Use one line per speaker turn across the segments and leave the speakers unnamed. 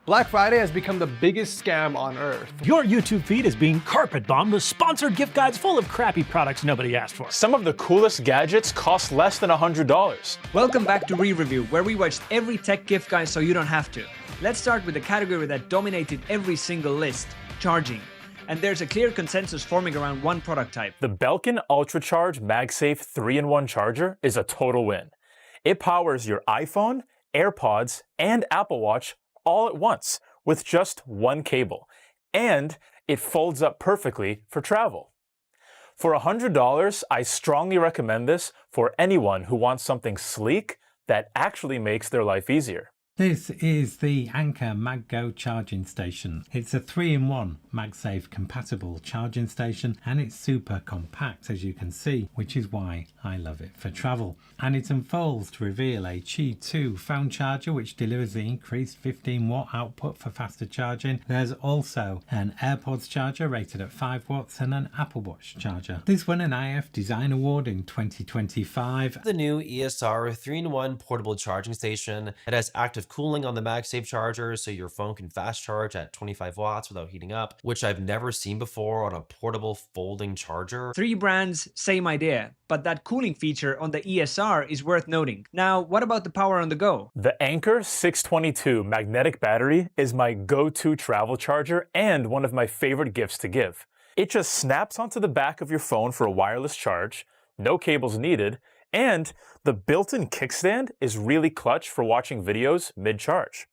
Black Friday has become the biggest scam on earth.
Your YouTube feed is being carpet bombed with sponsored gift guides full of crappy products nobody asked for.
Some of the coolest gadgets cost less than $100.
Welcome back to Re-Review, where we watched every tech gift guide so you don't have to. Let's start with the category that dominated every single list, charging. And there's a clear consensus forming around one product type.
The Belkin UltraCharge MagSafe 3-in-1 charger is a total win. It powers your iPhone, AirPods, and Apple Watch all at once with just one cable, and it folds up perfectly for travel. For $100, I strongly recommend this for anyone who wants something sleek that actually makes their life easier.
This is the Anker MagGo charging station. It's a 3-in-1 MagSafe compatible charging station, and it's super compact, as you can see, which is why I love it for travel. And it unfolds to reveal a Qi 2 phone charger which delivers the increased 15-watt output for faster charging. There's also an AirPods charger rated at 5 watts and an Apple Watch charger. This won an IF Design Award in 2025.
The new ESR 3-in-1 portable charging station. It has active cooling on the MagSafe charger, so your phone can fast charge at 25 watts without heating up, which I've never seen before on a portable folding charger.
3 brands, same idea, but that cooling feature on the ESR is worth noting. Now, what about the power on the go?
The Anker 622 magnetic battery is my go-to travel charger and one of my favorite gifts to give. It just snaps onto the back of your phone for a wireless charge, no cables needed, and the built-in kickstand is really clutch for watching videos mid-charge.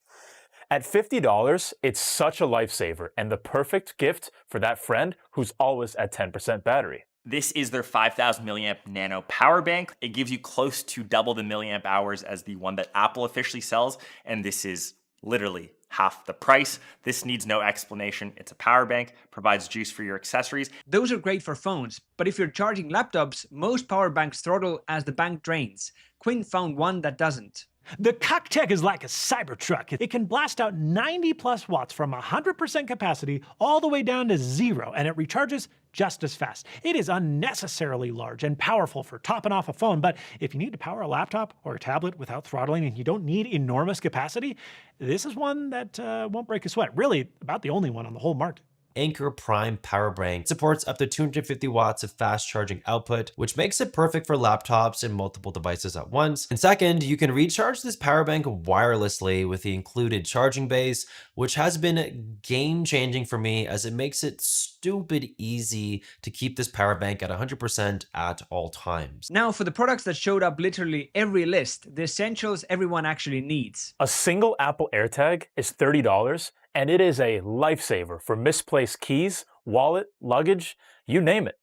At $50, it's such a lifesaver and the perfect gift for that friend who's always at 10% battery.
This is their 5000 milliamp nano power bank. It gives you close to double the milliamp hours as the one that Apple officially sells, and this is literally half the price. This needs no explanation. It's a power bank, provides juice for your accessories.
Those are great for phones, but if you're charging laptops, most power banks throttle as the bank drains. Quinn found one that doesn't.
The Cocktech is like a Cybertruck. It can blast out 90 plus watts from 100% capacity all the way down to 0, and it recharges just as fast. It is unnecessarily large and powerful for topping off a phone, but if you need to power a laptop or a tablet without throttling and you don't need enormous capacity, this is one that won't break a sweat. Really, about the only one on the whole market.
Anker Prime Power Bank supports up to 250 watts of fast charging output, which makes it perfect for laptops and multiple devices at once. And second, you can recharge this power bank wirelessly with the included charging base, which has been game-changing for me as it makes it stupid easy to keep this power bank at 100% at all times.
Now for the products that showed up literally every list, the essentials everyone actually needs.
A single Apple AirTag is $30, and it is a lifesaver for misplaced keys, wallet, luggage, you name it.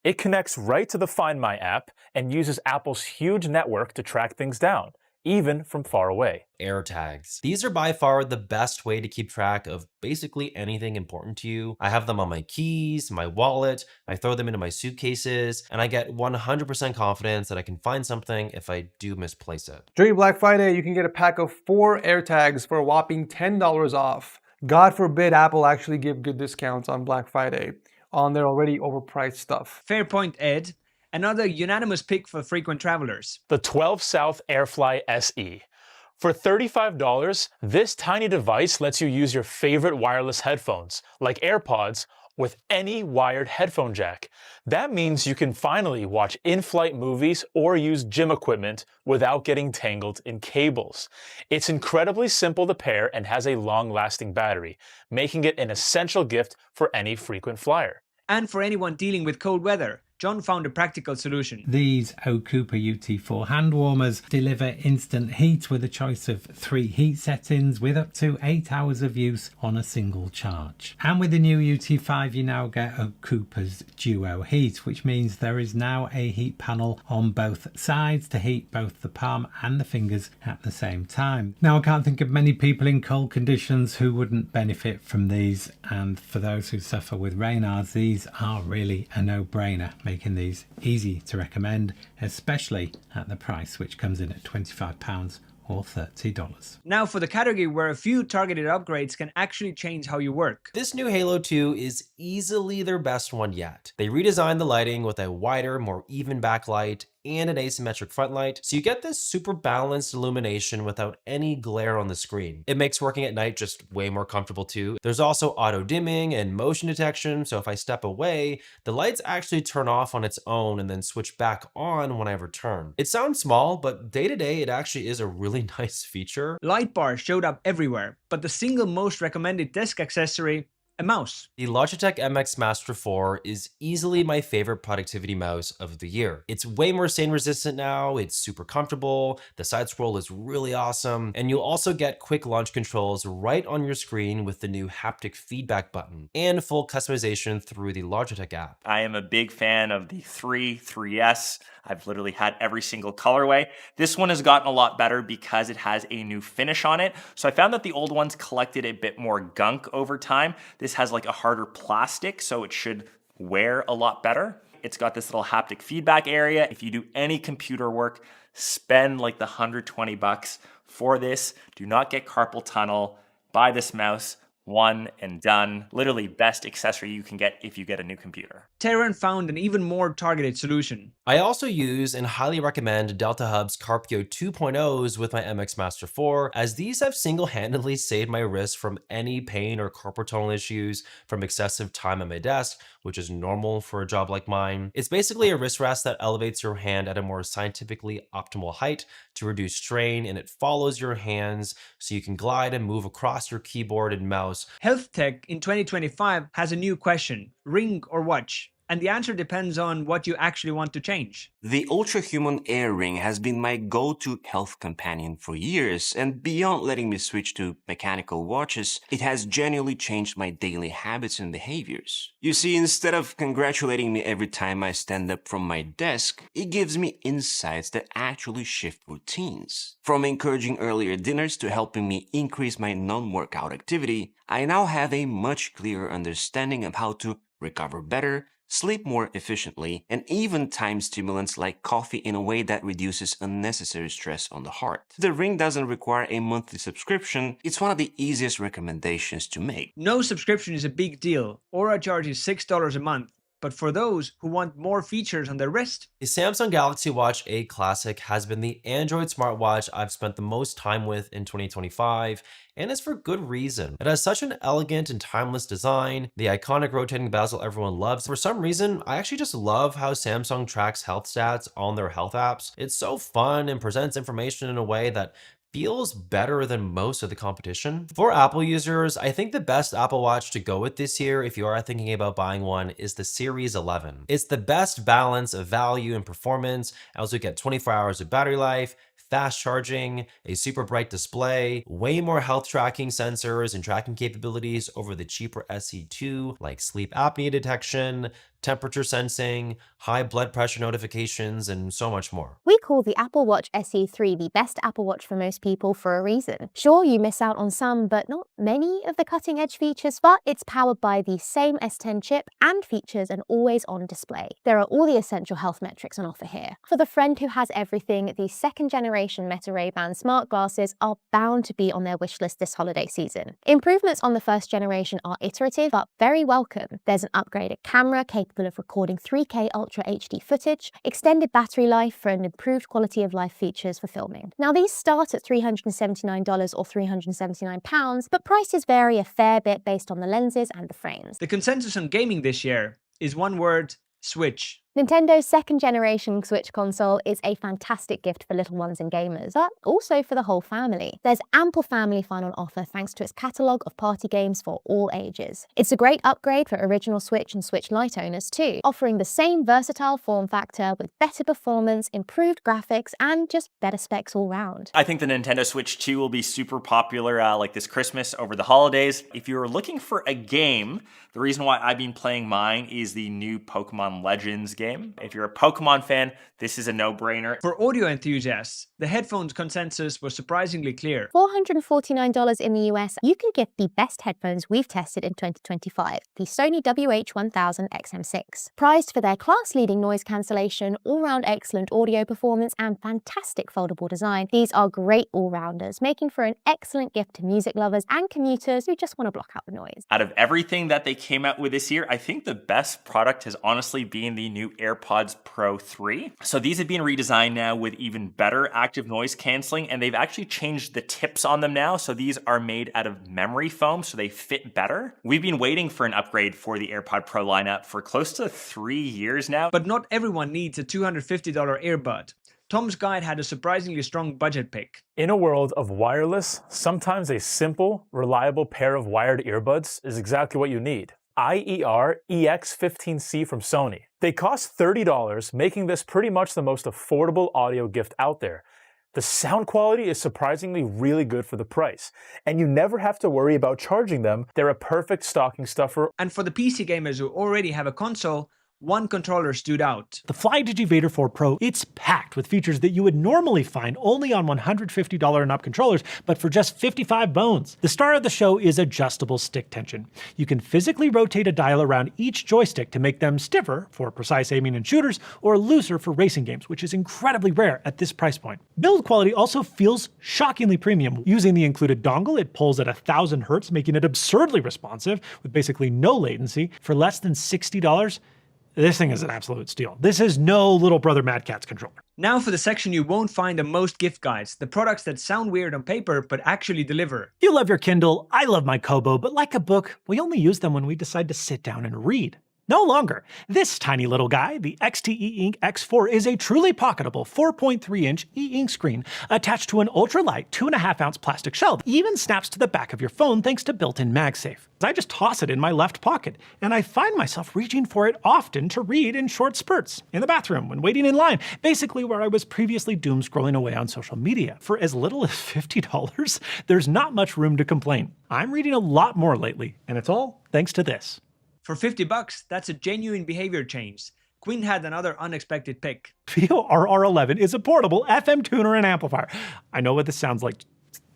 It connects right to the Find My app and uses Apple's huge network to track things down, even from far away.
AirTags. These are by far the best way to keep track of basically anything important to you. I have them on my keys, my wallet, I throw them into my suitcases, and I get 100% confidence that I can find something if I do misplace it.
During Black Friday, you can get a pack of 4 AirTags for a whopping $10 off. God forbid Apple actually give good discounts on Black Friday on their already overpriced stuff.
Fair point, Ed. Another unanimous pick for frequent travelers.
The 12 South AirFly SE. For $35, this tiny device lets you use your favorite wireless headphones, like AirPods, with any wired headphone jack. That means you can finally watch in-flight movies or use gym equipment without getting tangled in cables. It's incredibly simple to pair and has a long-lasting battery, making it an essential gift for any frequent flyer.
And for anyone dealing with cold weather, John found a practical solution.
These Cooper UT4 hand warmers deliver instant heat with a choice of 3 heat settings with up to 8 hours of use on a single charge. And with the new UT5 you now get Cooper's Duo Heat, which means there is now a heat panel on both sides to heat both the palm and the fingers at the same time. Now I can't think of many people in cold conditions who wouldn't benefit from these, and for those who suffer with Raynaud's, these are really a no-brainer, making these easy to recommend, especially at the price, which comes in at £25 or $30.
Now for the category where a few targeted upgrades can actually change how you work.
This new Halo 2 is easily their best one yet. They redesigned the lighting with a wider, more even backlight, and an asymmetric front light, so you get this super balanced illumination without any glare on the screen. It makes working at night just way more comfortable too. There's also auto dimming and motion detection, so if I step away, the lights actually turn off on its own and then switch back on when I return. It sounds small, but day to day it actually is a really nice feature.
Light bars showed up everywhere, but the single most recommended desk accessory, a mouse.
The Logitech MX Master 4 is easily my favorite productivity mouse of the year. It's way more stain resistant now, it's super comfortable, the side scroll is really awesome, and you'll also get quick launch controls right on your screen with the new haptic feedback button, and full customization through the Logitech app.
I am a big fan of the 3S. I've literally had every single colorway. This one has gotten a lot better because it has a new finish on it. So I found that the old ones collected a bit more gunk over time. This has like a harder plastic, so it should wear a lot better. It's got this little haptic feedback area. If you do any computer work, spend like the $120 for this. Do not get carpal tunnel. Buy this mouse. One and done. Literally best accessory you can get if you get a new computer.
Terren found an even more targeted solution.
I also use and highly recommend Delta Hub's Carpio 2.0s with my MX Master 4, as these have single-handedly saved my wrist from any pain or carpal tunnel issues from excessive time at my desk, which is normal for a job like mine. It's basically a wrist rest that elevates your hand at a more scientifically optimal height to reduce strain, and it follows your hands so you can glide and move across your keyboard and mouse.
Health tech in 2025 has a new question: ring or watch? And the answer depends on what you actually want to change.
The Ultrahuman Air Ring has been my go-to health companion for years, and beyond letting me switch to mechanical watches, it has genuinely changed my daily habits and behaviors. You see, instead of congratulating me every time I stand up from my desk, it gives me insights that actually shift routines. From encouraging earlier dinners to helping me increase my non-workout activity, I now have a much clearer understanding of how to recover better, sleep more efficiently, and even time stimulants like coffee in a way that reduces unnecessary stress on the heart. The ring doesn't require a monthly subscription. It's one of the easiest recommendations to make.
No subscription is a big deal. Aura charges $6 a month. But for those who want more features on their wrist,
the Samsung Galaxy Watch 8 Classic has been the Android smartwatch I've spent the most time with in 2025, and it's for good reason. It has such an elegant and timeless design, the iconic rotating bezel everyone loves. For some reason, I actually just love how Samsung tracks health stats on their health apps. It's so fun and presents information in a way that feels better than most of the competition. For Apple users, I think the best Apple Watch to go with this year, if you are thinking about buying one, is the Series 11. It's the best balance of value and performance. I also get 24 hours of battery life, fast charging, a super bright display, way more health tracking sensors and tracking capabilities over the cheaper SE2, like sleep apnea detection, temperature sensing, high blood pressure notifications, and so much more.
We call the Apple Watch SE3 the best Apple Watch for most people for a reason. Sure, you miss out on some, but not many of the cutting-edge features, but it's powered by the same S10 chip and features an always-on display. There are all the essential health metrics on offer here. For the friend who has everything, the second-generation Meta Ray-Ban smart glasses are bound to be on their wish list this holiday season. Improvements on the first generation are iterative, but very welcome. There's an upgraded camera capable of recording 3K Ultra HD footage, extended battery life for an improved quality of life features for filming. Now these start at $379 or £379, but prices vary a fair bit based on the lenses and the frames.
the consensus on gaming this year is one word: Switch.
Nintendo's second-generation Switch console is a fantastic gift for little ones and gamers, but also for the whole family. There's ample family fun on offer thanks to its catalogue of party games for all ages. It's a great upgrade for original Switch and Switch Lite owners too, offering the same versatile form factor with better performance, improved graphics, and just better specs all round.
I think the Nintendo Switch 2 will be super popular like this Christmas over the holidays. If you're looking for a game, the reason why I've been playing mine is the new Pokemon Legends game. If you're a Pokemon fan, this is a no-brainer.
For audio enthusiasts, the headphones consensus was surprisingly clear.
$449 in the US, you can get the best headphones we've tested in 2025, the Sony WH-1000 XM6. Prized for their class-leading noise cancellation, all-round excellent audio performance, and fantastic foldable design, these are great all-rounders, making for an excellent gift to music lovers and commuters who just want to block out the noise.
Out of everything that they came out with this year, I think the best product has honestly been the new AirPods Pro 3. So these have been redesigned now with even better active noise canceling, and they've actually changed the tips on them now. So these are made out of memory foam, so they fit better. We've been waiting for an upgrade for the AirPod Pro lineup for close to 3 years now.
But not everyone needs a $250 earbud. Tom's guide had a surprisingly strong budget pick.
In a world of wireless, sometimes a simple, reliable pair of wired earbuds is exactly what you need. IER EX15C from Sony. They cost $30, making this pretty much the most affordable audio gift out there. The sound quality is surprisingly really good for the price, and you never have to worry about charging them. They're a perfect stocking stuffer.
And for the PC gamers who already have a console, one controller stood out.
The FlyDigi Vader 4 Pro, it's packed with features that you would normally find only on $150 and up controllers, but for just 55 bones. The star of the show is adjustable stick tension. You can physically rotate a dial around each joystick to make them stiffer for precise aiming and shooters, or looser for racing games, which is incredibly rare at this price point. Build quality also feels shockingly premium. Using the included dongle, it pulls at 1000 Hz, making it absurdly responsive with basically no latency. For less than $60, this thing is an absolute steal. This is no little brother Mad Catz controller.
Now for the section you won't find in most gift guides, the products that sound weird on paper but actually deliver.
You love your Kindle, I love my Kobo, but like a book, we only use them when we decide to sit down and read. No longer. This tiny little guy, the XT Ink X4, is a truly pocketable 4.3-inch e-ink screen attached to an ultralight 2.5-ounce plastic shell. It even snaps to the back of your phone thanks to built-in MagSafe. I just toss it in my left pocket, and I find myself reaching for it often to read in short spurts, in the bathroom, when waiting in line, basically where I was previously doom scrolling away on social media. For as little as $50, there's not much room to complain. I'm reading a lot more lately, and it's all thanks to this.
For $50, that's a genuine behavior change. Quinn had another unexpected pick.
Vio RR11 is a portable FM tuner and amplifier. I know what this sounds like.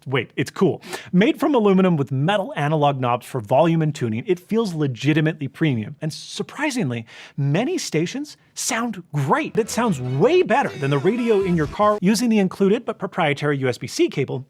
Wait, it's cool. Made from aluminum with metal analog knobs for volume and tuning, it feels legitimately premium. And surprisingly, many stations sound great. It sounds way better than the radio in your car. Using the included but proprietary USB-C cable,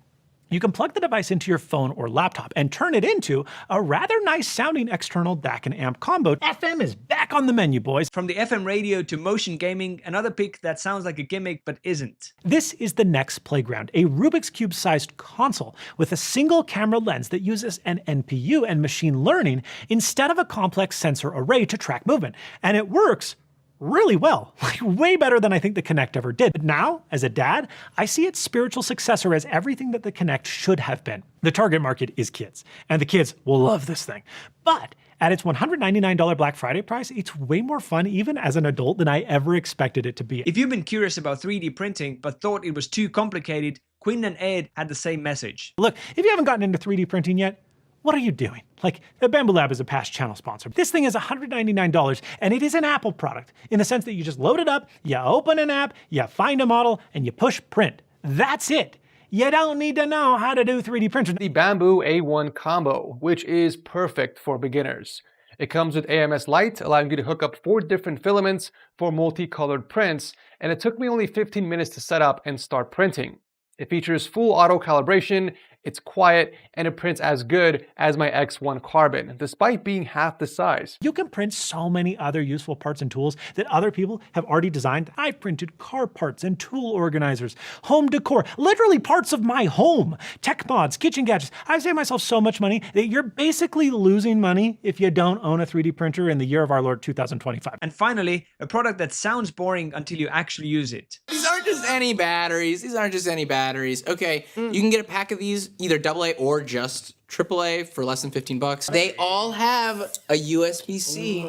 you can plug the device into your phone or laptop and turn it into a rather nice sounding external DAC and amp combo. FM is back on the menu, boys.
From the FM radio to motion gaming, another pick that sounds like a gimmick but isn't.
This is the next playground, a Rubik's Cube sized console with a single camera lens that uses an NPU and machine learning instead of a complex sensor array to track movement. And it works really well, like way better than I think the Kinect ever did. But now, as a dad, I see its spiritual successor as everything that the Kinect should have been. The target market is kids, and the kids will love this thing. But at its $199 Black Friday price, it's way more fun even as an adult than I ever expected it to be.
If you've been curious about 3D printing but thought it was too complicated, Quinn and Ed had the same message.
Look, if you haven't gotten into 3D printing yet, what are you doing? Like, the Bamboo Lab is a past channel sponsor. This thing is $199, and it is an Apple product in the sense that you just load it up, you open an app, you find a model, and you push print. That's it. You don't need to know how to do 3D printing.
The Bamboo A1 combo, which is perfect for beginners. It comes with AMS Lite, allowing you to hook up 4 different filaments for multicolored prints, and it took me only 15 minutes to set up and start printing. It features full auto calibration, it's quiet, and it prints as good as my X1 Carbon, despite being half the size.
You can print so many other useful parts and tools that other people have already designed. I've printed car parts and tool organizers, home decor, literally parts of my home, tech mods, kitchen gadgets. I've saved myself so much money that you're basically losing money if you don't own a 3D printer in the year of our Lord 2025.
And finally, a product that sounds boring until you actually use it.
These aren't just any batteries. Okay, you can get a pack of these, either AA or just AAA for less than $15. They all have a USB-C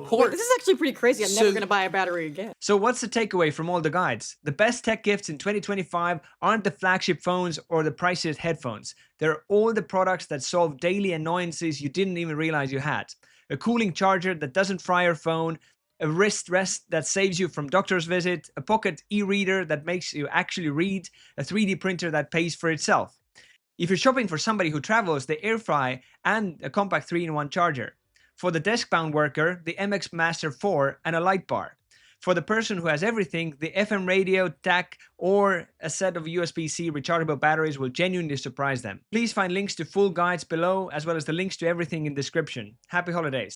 port.
This is actually pretty crazy. I'm never gonna buy a battery again.
So what's the takeaway from all the guides? The best tech gifts in 2025 aren't the flagship phones or the priciest headphones. They're all the products that solve daily annoyances you didn't even realize you had. A cooling charger that doesn't fry your phone, a wrist rest that saves you from doctor's visit, a pocket e-reader that makes you actually read, a 3D printer that pays for itself. If you're shopping for somebody who travels, the AirFry and a compact 3-in-1 charger. For the desk-bound worker, the MX Master 4 and a light bar. For the person who has everything, the FM radio, DAC, or a set of USB-C rechargeable batteries will genuinely surprise them. Please find links to full guides below, as well as the links to everything in the description. Happy holidays!